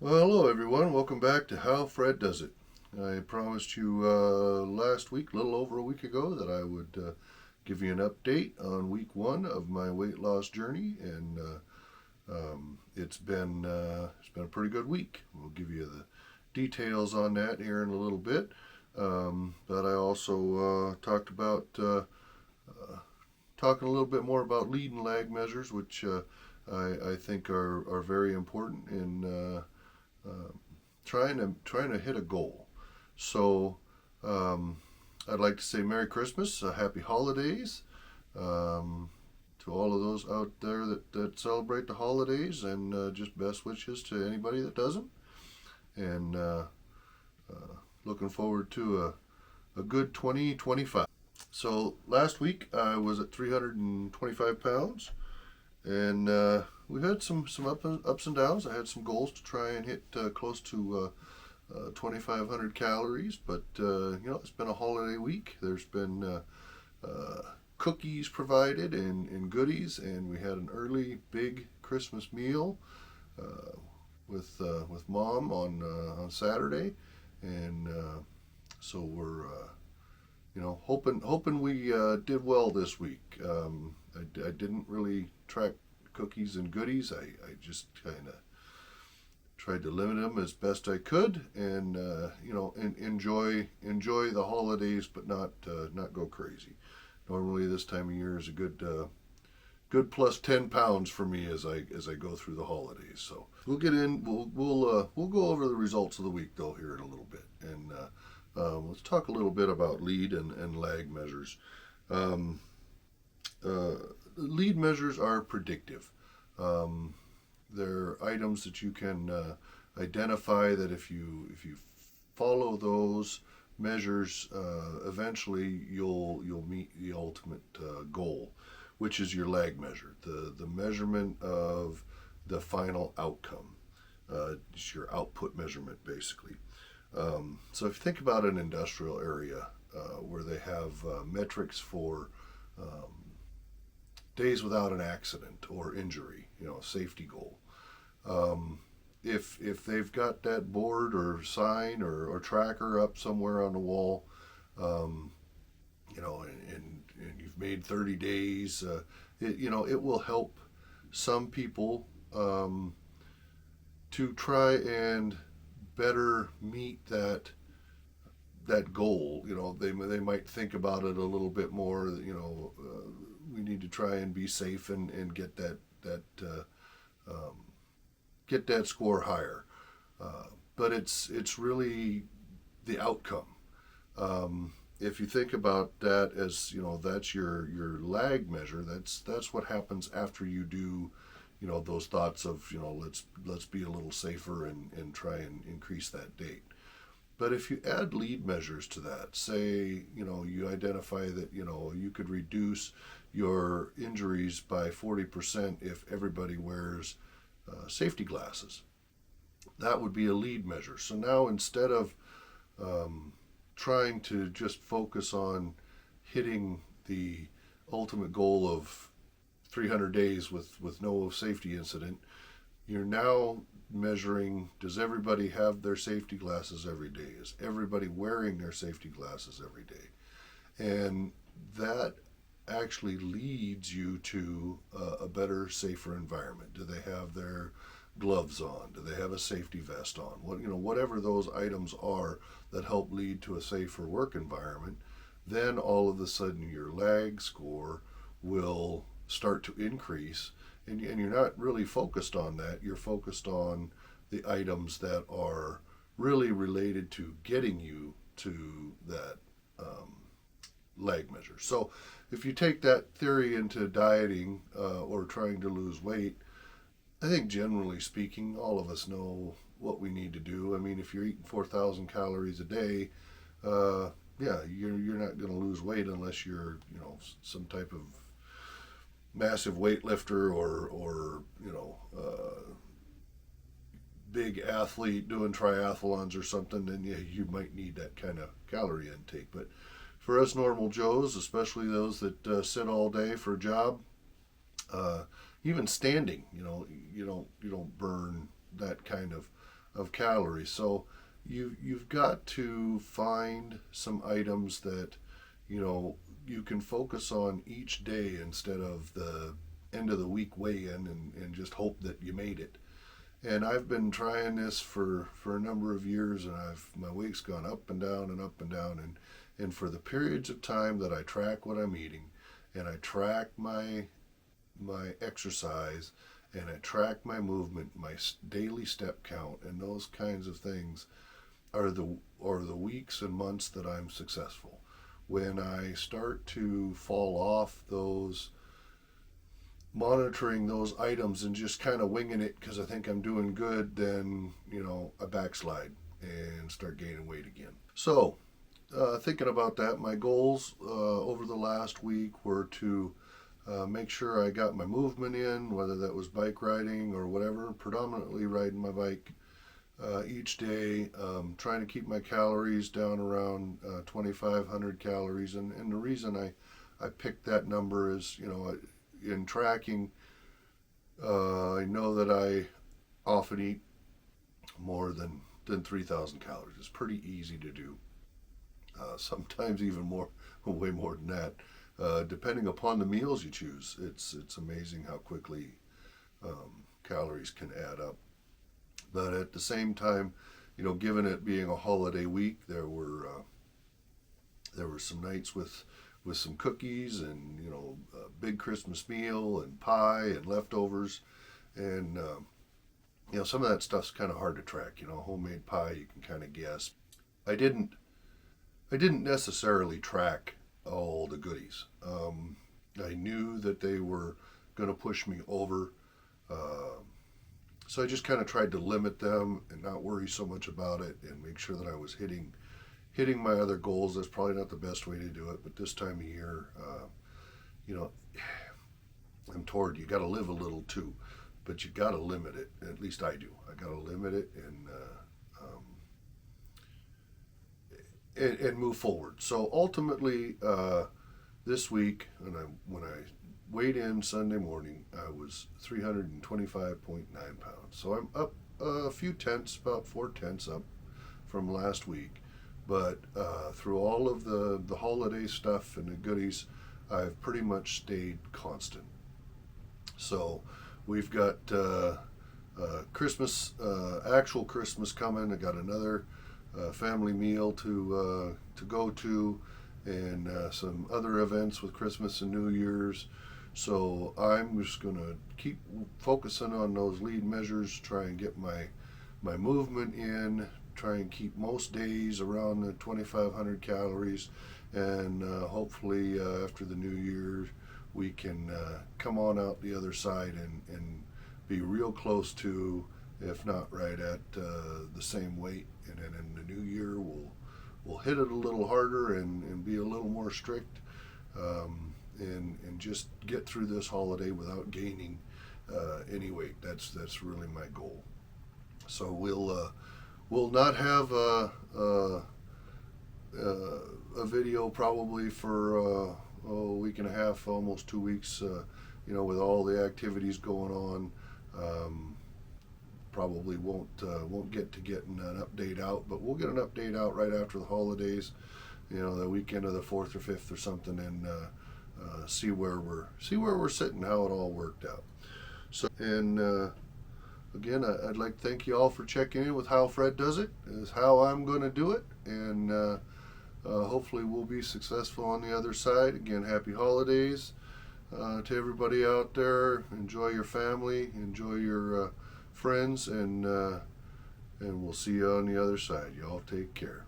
Well, hello everyone. Welcome back to How Fred Does It. I promised you last week, a little over a week ago, that I would give you an update on week one of my weight loss journey, and it's been a pretty good week. We'll give you the details on that here in a little bit. But I also talking a little bit more about lead and lag measures, which I think are very important in uh, trying to hit a goal. So I'd like to say Merry Christmas, Happy Holidays um, to all of those out there that celebrate the holidays, and just best wishes to anybody that doesn't. And looking forward to a good 2025. So last week I was at 325 pounds, and we've had some ups and downs. I had some goals to try and hit close to 2,500 calories, but it's been a holiday week. There's been cookies provided and goodies, and we had an early big Christmas meal uh, with mom on Saturday, and so we're hoping we did well this week. I didn't really track cookies and goodies. I just kind of tried to limit them as best I could, and enjoy the holidays, but not go crazy. Normally, this time of year is a good plus 10 pounds for me as I go through the holidays. So we'll get in. We'll go over the results of the week though here in a little bit, and let's talk a little bit about lead and lag measures. Um, uh, Lead measures are predictive. Um, they're items that you can identify that if you follow those measures, eventually you'll meet the ultimate goal, which is your lag measure, the measurement of the final outcome. It's your output measurement basically. So if you think about an industrial area where they have metrics for um, days without an accident or injury, safety goal. Um, if they've got that board or sign or tracker up somewhere on the wall, um, and you've made 30 days, it will help some people to try and better meet that goal. They might think about it a little bit more. We need to try and be safe and um, get that score higher. But it's really the outcome. If you think about that as that's your lag measure. That's what happens after you do those thoughts of let's be a little safer and try and increase that date. But if you add lead measures to that, say, you identify that, you could reduce your injuries by 40% if everybody wears safety glasses. That would be a lead measure. So now instead of um, trying to just focus on hitting the ultimate goal of 300 days with no safety incident, you're now measuring, does everybody have their safety glasses every day? Is everybody wearing their safety glasses every day? And that actually leads you to a better, safer environment. Do they have their gloves on? Do they have a safety vest on? Whatever those items are that help lead to a safer work environment, then all of a sudden your lag score will start to increase, and you're not really focused on that. You're focused on the items that are really related to getting you to that lag measure. So if you take that theory into dieting or trying to lose weight, I think generally speaking, all of us know what we need to do. I mean, if you're eating 4,000 calories a day, uh, yeah, you're not going to lose weight unless you're some type of massive weightlifter or big athlete doing triathlons or something. Then yeah, you might need that kind of calorie intake. But for us normal Joes, especially those that sit all day for a job, uh, even standing, you don't burn that kind of of calories. So you've got to find some items that you know you can focus on each day instead of the end of the week weigh-in and just hope that you made it. And I've been trying this for a number of years, and my weight's gone up and down and up and down, and for the periods of time that I track what I'm eating, and I track my exercise, and I track my movement, my daily step count, and those kinds of things are the weeks and months that I'm successful. When I start to fall off those monitoring those items and just kind of winging it because I think I'm doing good, then I backslide and start gaining weight again. So, thinking about that, my goals over the last week were to make sure I got my movement in, whether that was bike riding or whatever, predominantly riding my bike each day, trying to keep my calories down around 2,500 calories. And the reason I picked that number is, in tracking, I know that I often eat more than 3,000 calories. It's pretty easy to do. Sometimes even more, way more than that, depending upon the meals you choose. It's amazing how quickly calories can add up. But at the same time, given it being a holiday week, there were some nights with some cookies and a big Christmas meal and pie and leftovers, and some of that stuff's kind of hard to track. Homemade pie, you can kind of guess. I didn't necessarily track all the goodies. I knew that they were going to push me over, so I just kind of tried to limit them and not worry so much about it and make sure that I was hitting my other goals. That's probably not the best way to do it, but this time of year, I'm toward you got to live a little too, but you got to limit it. At least I do. I got to limit it and move forward. So ultimately, this week, when I weighed in Sunday morning, I was 325.9 pounds. So I'm up a few tenths, about 4 tenths up from last week. But through all of the holiday stuff and the goodies, I've pretty much stayed constant. So we've got Christmas, actual Christmas coming. I got another family meal to go to, and some other events with Christmas and New Year's. So I'm just going to keep focusing on those lead measures, try and get my movement in, try and keep most days around the 2,500 calories, and hopefully after the New Year we can come on out the other side and be real close to, if not right at the same weight. And then in the New Year we'll hit it a little harder and be a little more strict. And just get through this holiday without gaining any weight. That's really my goal. So we'll not have a video probably for a week and a half, almost 2 weeks. With all the activities going on, probably won't get to getting an update out. But we'll get an update out right after the holidays. The weekend of the 4th or 5th or something, and see where we're sitting, how it all worked out. So, and again, I'd like to thank you all for checking in with How Fred Does It. Is how I'm going to do it, and hopefully we'll be successful on the other side. Again, happy holidays to everybody out there. Enjoy your family, enjoy your friends, and we'll see you on the other side. Y'all take care.